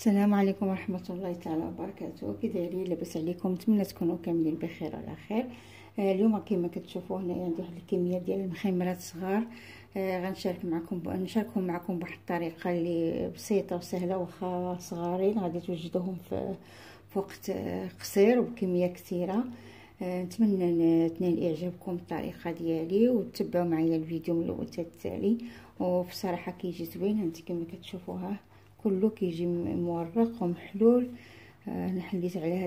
السلام عليكم ورحمة الله تعالى وبركاته. كي دايرين؟ لاباس عليكم؟ نتمنى تكونوا كاملين بخير وعلى خير. اليوم كما كتشوفوا هنايا عندي واحد الكميه ديال المخمرات صغار. نشاركهم معكم بواحد الطريقه اللي بسيطه وسهله، واخا صغارين غادي توجدوهم في وقت قصير وبكميه كثيره. نتمنى تنال اعجابكم الطريقه ديالي وتتبعوا معايا الفيديو من الاول حتى التالي. وفي الصراحه كيجي زوين، انت كما كتشوفوها كله كيجي مورق ومحلول. انا حليت غير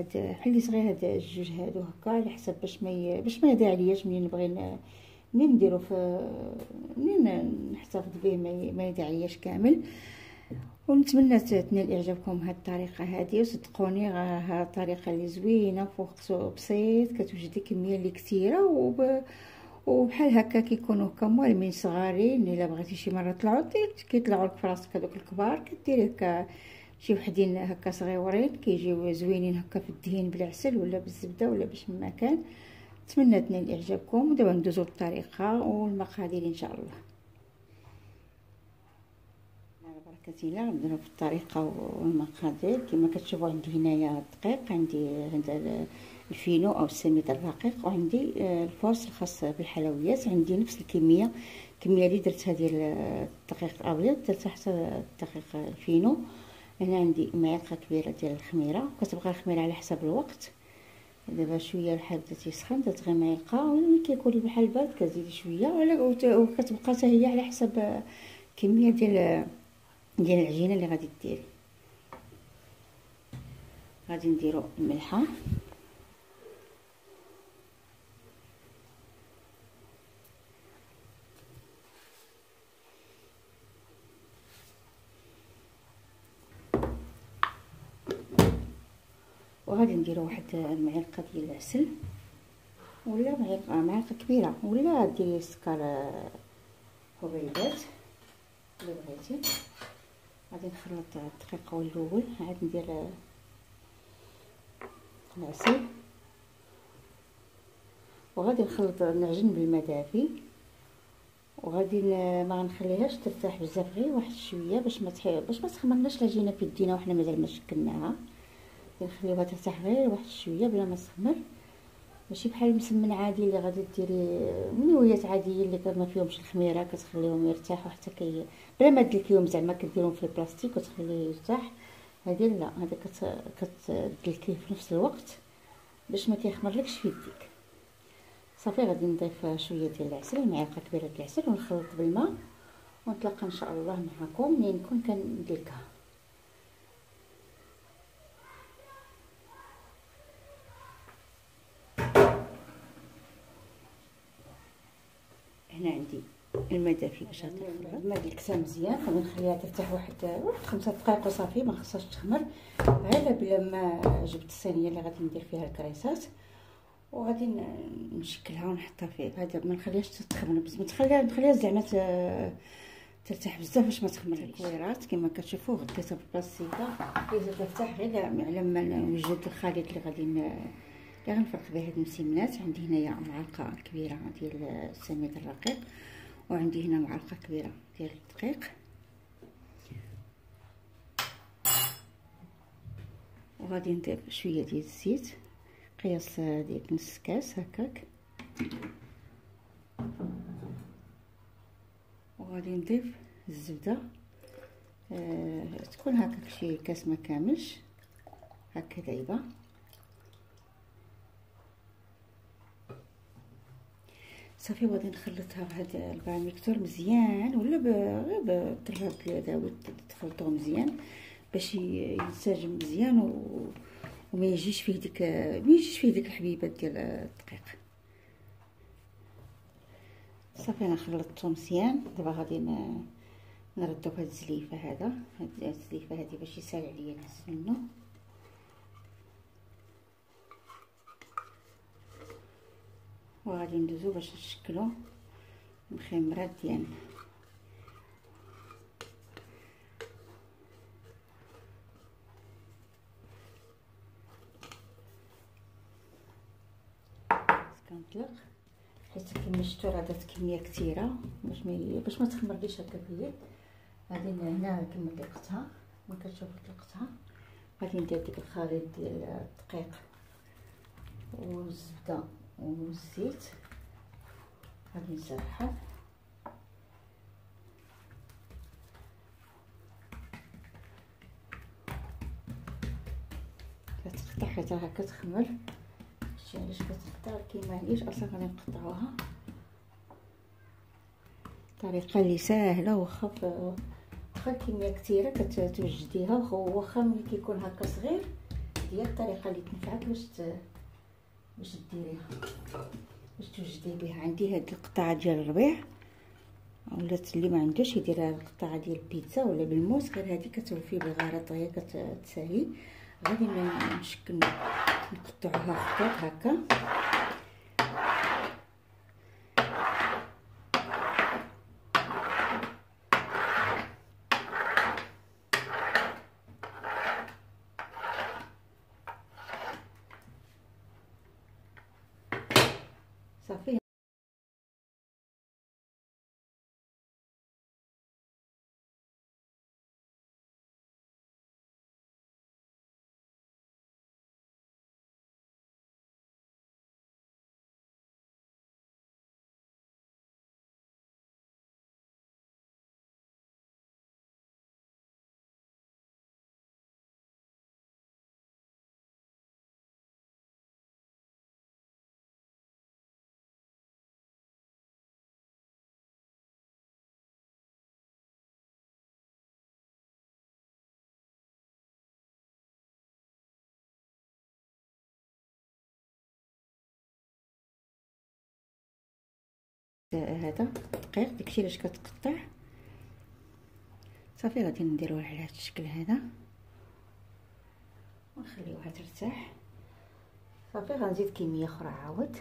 هاد الجوج هادو هكا على حسب باش ما يضيعلياش منين نبغي نديرو منين نحتفظ به ما يضيعلياش كامل. ونتمنى تنال اعجابكم هاد الطريقه هذه، وصدقوني ها الطريقه اللي زوينه في وقت بسيط كتوجدي كميه اللي كثيره وبحال هكا كيكونوا هكا موالمين صغارين. الا بغيتي شي مره طلعوا كيطلعوا لك في راسك هذوك الكبار، كديري هكا شي وحدين هكا صغيورين كيجيو زوينين هكا في الدهين بالعسل ولا بالزبده ولا باش ما كان. نتمنى تنال اعجابكم. ودابا ندوزو للطريقه والمقادير ان شاء الله. على بركه الله نبداو في الطريقه والمقادير. كما كتشوفوا عندي هنايا الدقيق، عندي هذا الفينو او السميد الرقيق، وعندي الفورس الخاص بالحلويات. عندي نفس الكميه اللي درتها ديال الدقيق الابيض درتها حتى الدقيق الفينو. هنا عندي معلقه كبيره ديال الخميره، كتبقى الخميره على حسب الوقت. دابا شويه الحال بدا تيسخن درت غير معلقه، وملي كيكون بحال البارد كتزيدي شويه، وكتبقى حتى هي على حسب كميه ديال العجينه اللي غادي ديري. غادي نديرو الملحه، وغادي نديرو واحد المعلقه ديال العسل، ولا معلقه كبيره، ولا ديري السكر حبيبات اللي بغيتي. غادي نخلط الدقيق الاول، عاد ندير العسل، وغادي نخلط نعجن بالماء دافي، وغادي ما غنخليهاش ترتاح بزاف، غير واحد شويه باش ما تخمرناش العجينه في يدينا وحنا مازال ما شكلناها. نخليوها ترتاح غير واحد شويه بلا ما تخمر، ماشي بحال المسمن عادي اللي غادي ديري منويات عاديه اللي ما فيهمش الخميره كتخليهم يرتاحوا حتى بلا ما دلكيهم، زعما كديرهم في البلاستيك وتخليه يرتاح. هذه لا، هذا كتدلكيه في نفس الوقت باش ما كيخمرلكش في يديك. صافي غادي نضيف شويه ديال العسل، معلقه كبيره ديال العسل، ونخلط بالماء، ونتلاقى ان شاء الله معكم ملي نكون كندلكها. هنا عندي الماء دافي باش نخلط الماء دلكتها مزيان. غادي نخليها ترتاح واحد 5 دقائق وصافي، ما خصهاش تخمر، غير بلا ما جبت الصينيه اللي غادي ندير فيها الكريسات، وغادي نشكلها ونحطها فيه. هذا ما نخليهاش تخمر بزاف، نخليها زعما ترتاح بزاف باش ما تخمر. الكويرات كما كتشوفوا غطيتها بالبلاستيكه حتى ترتاح، غير على ما نوجد الخليط اللي غنفرق به هاد المسمنات. عندي هنايا معلقه كبيره ديال السميد الرقيق، وعندي هنا معلقه كبيره ديال الدقيق، وغادي نضيف شويه ديال الزيت قياس ديال نص كاس هكاك، وغادي نضيف الزبده تكون هكاك شي كاس ما كاملش هكا دايبه. صافي غادي نخلطها بهذا البارميكتور مزيان، ولا غير بالطرف داوود تخلطوه مزيان باش ينسجم مزيان وما يجيش فيه ديك الحبيبات ديال الدقيق. صافي انا خلطته مزيان. دابا غادي نردو بهاد الزليفه هذه باش يسهل عليا نهز منه. وغادي ندوزو باش نشكلو المخمرات ديالنا. كنطلق حيت كما شفتوا راه درت كميه كثيره باش ما تخمرليش هكا في اليد. غادي هنا كما طلقتها كما كتشوفوا طلقتها. غادي ندير ديك الخليط ديال الدقيق والزبده والزيت، غادي نسرحها. كتقطع حتى هكا تخمر. شتي علاش كتقطع؟ كيما عليش اصلا غادي نقطعوها. طريقه اللي ساهله، واخا كميه كثيره كتوجديها، واخا ملي كيكون هكا صغير ديال الطريقه اللي تنفعك باش ديريها، باش توجدي بها. عندي هاد القطعه ديال الربيع، ولات اللي ما عندوش يدير هاد القطعه ديال البيتزا ولا بالموس، غير هذه كتوفي بالغلط هي كتسالي. غادي نشكل نقطعوها خطوط هكا. صافي هذا دقيق داكشي علاش كتقطع. صافي غادي نديروها على هذا الشكل هذا ونخليوها ترتاح. صافي غنزيد كميه اخرى عاود.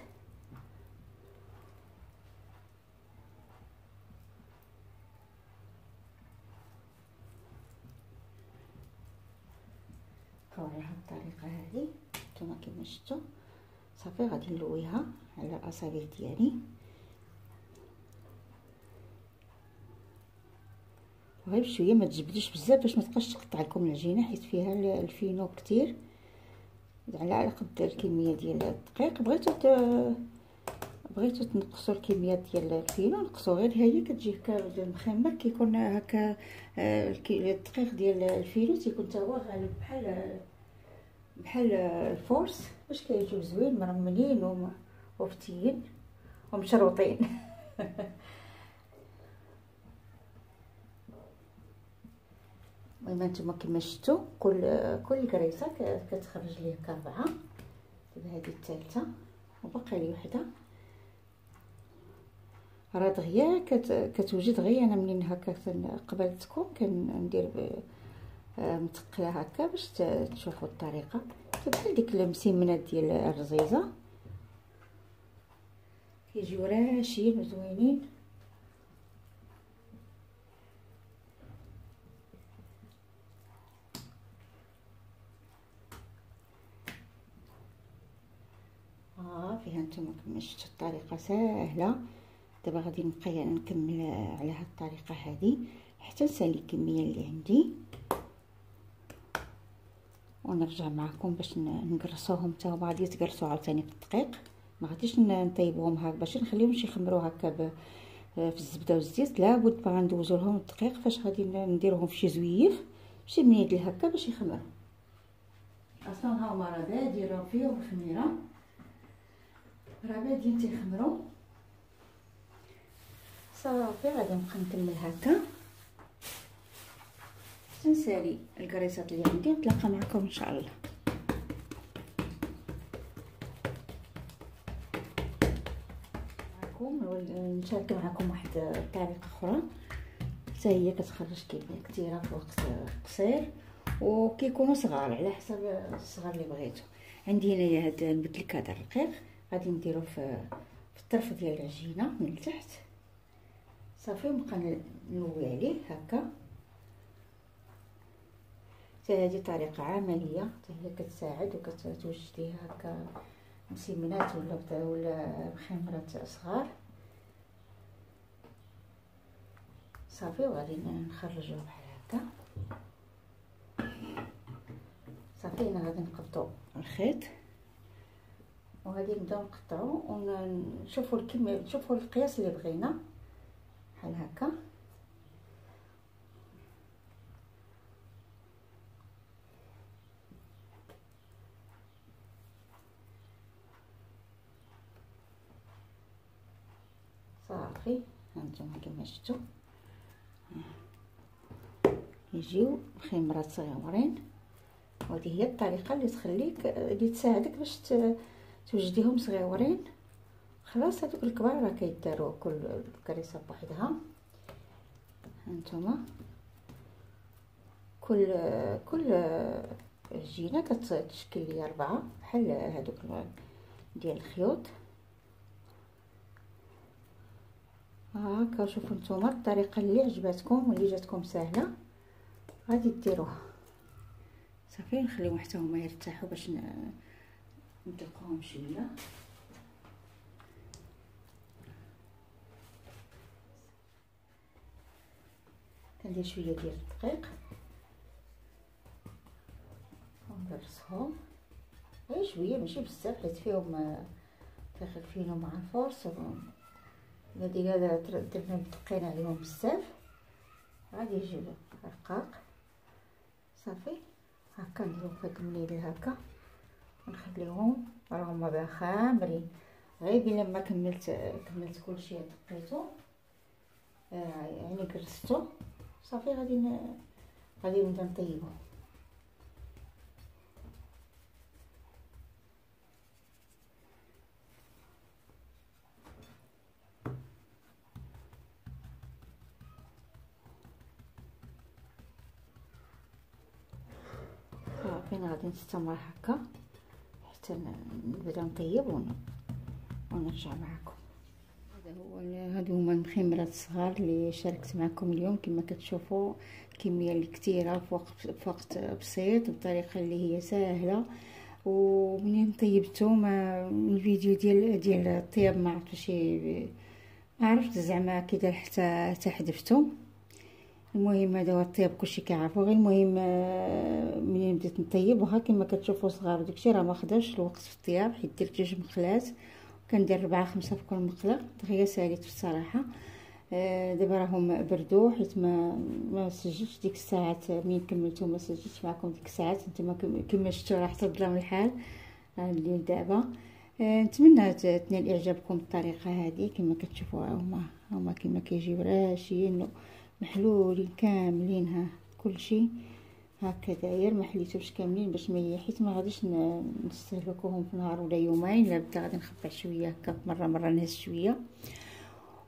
على هاد الطريقه هذه نتوما كما شفتوا. صافي غادي نلويها على الاصابع ديالي، غير بشويه ما تجبدوش بزاف باش ما تبقاش تقطع لكم العجينه، حيت فيها الفينو كتير. على قد الكميه ديال الدقيق بغيتو تنقصوا الكميه ديال الفينو نقصوا، غير هي كتجي هكا مخمر، كيكون هكا الدقيق ديال الفينو تيكون حتى هو غالب بحال الفورس، باش كيجيو زوين مرملين وفتيين ومشروطين. المهم نتوما كما شفتوا كل كريسه كتخرج ليه كربعه. دابا هذه الثالثه وباقي لي وحده راه دغيا كتوجد. غير انا منين هكا قبلتكم كندير متقله هكا باش تشوفوا الطريقه، بحال ديك المسمنات ديال الرزيزه كيجيو راشين وزوينين. فيها نتوما كما شفتوا الطريقه ساهله. دابا غادي نبقى نكمل على هاد الطريقه هذه حتى نسالي الكميه اللي عندي، ونرجع معكم باش نقرصوهم حتى هما. غادي يتقرصوا عاوتاني في الدقيق، ما غاديش نطيبوهم هكا باش نخليهمش يخمروا هكا في الزبده والزيت. لابد باغا ندوزو لهم الدقيق فاش غادي نديروهم في شي زويف شي منيد هكا باش يخمروا. اصلا ها هما راه بادين فيهم الخميره، راه بادين تيخمروا. صافي غادي نبقى نكمل هكا نسالي الكريسات اللي عندي. نتلاقى معكم ان شاء الله. نشارك معكم واحد الطريقه اخرى حتى هي كتخرج كميه كثيره في وقت قصير، وكيكونوا صغار على حسب الصغار اللي بغيتو. عندي هنايا هاد المدلك هذا الرقيق غادي نديرو في الطرف ديال العجينه من التحت. صافي ونبقى نلوي عليه هكا. حتى هذه طريقه عمليه حتى هي كتساعد وكتوجديها هكا مسمنات ولا مخمرات صغار. صافي وغادي نخرجوه بحال هكا. صافي هنا غادي نقطعو الخيط، وغادي نبداو نقطعو ونشوفوا الكميه، نشوفوا القياس اللي بغينا بحال هكا. صافي هانتوما كما شفتوا يجيو خمرات صغيورين، وهذه هي الطريقه اللي تخليك اللي تساعدك باش توجديهم صغيورين. خلاص هذوك الكبار راه كيداروا كل كريسه بوحدها. هانتوما كل عجينه كتشكل ليا 4 بحال هذوك ديال الخيوط هاكا. شوفوا نتوما الطريقه اللي عجباتكم واللي جاتكم سهله غادي ديروها. صافي نخليهم حتى هما يرتاحوا باش ندلقوهم شويه. كندير شويه ديال الدقيق ونرصهم غير شويه ماشي بزاف، حيت فيهم كيخلفينهم مع الفرص. هادي درنا دقينا عليهم بزاف غادي يجيو رقاق. صافي هكا نديرو كمليل هكا ونخليهم راهم باقي خامرين. غير لما كملت كلشي دقيتو يعني كرستو صافي غادي نبدا نطيبو. صافي غادي نستمر هكا حتى نبدا نطيب ونرجع معكم. هادو هما المخمرات الصغار اللي شاركت معكم اليوم. كما كتشوفوا كميه اللي كثيره في وقت بسيط بطريقه اللي هي سهله. ومنين طيبتو ما الفيديو ديال الطياب ما عرفتش ما عرفت زعما كي دار حتى حذفتو. المهم هذا هو الطياب كلشي كيعرفوا. غير المهم منين بديت نطيب وها كما كتشوفوا صغار داكشي راه ما خداش الوقت في الطياب، حيت درت 2 مقلات كندير 4 5 في كل مقله دغيا ساليت الصراحه. دابا راهم بردوا حيت ما سجلتش ديك الساعات منين كملتو، ما سجلتش معكم ديك الساعات. نتوما كما شفتوا راه حتى ظلام الحال الليل دابا. نتمنى تنال اعجابكم الطريقه هذه. كما كتشوفوا هما كما كيجيو راشين محلولين كاملين. ها كلشي هكا داير ما حليتوش كاملين باش ما حيت ما غاديش نستهلكوهم في نهار ولا يومين، لا بدا غادي نخبع شويه هكا مره نهز شويه.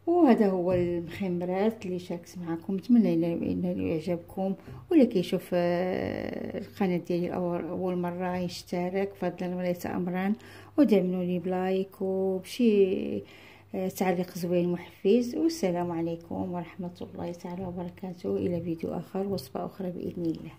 وهذا هو المخمرات اللي شاركت معكم. نتمنى ان يعجبكم، ولا كيشوف القناه ديالي اول مره يشترك فضلا وليس امرا، ودعموني بلايك وبشي تعليق زوين محفز. والسلام عليكم ورحمه الله تعالى وبركاته. الى فيديو اخر وصفه اخرى باذن الله.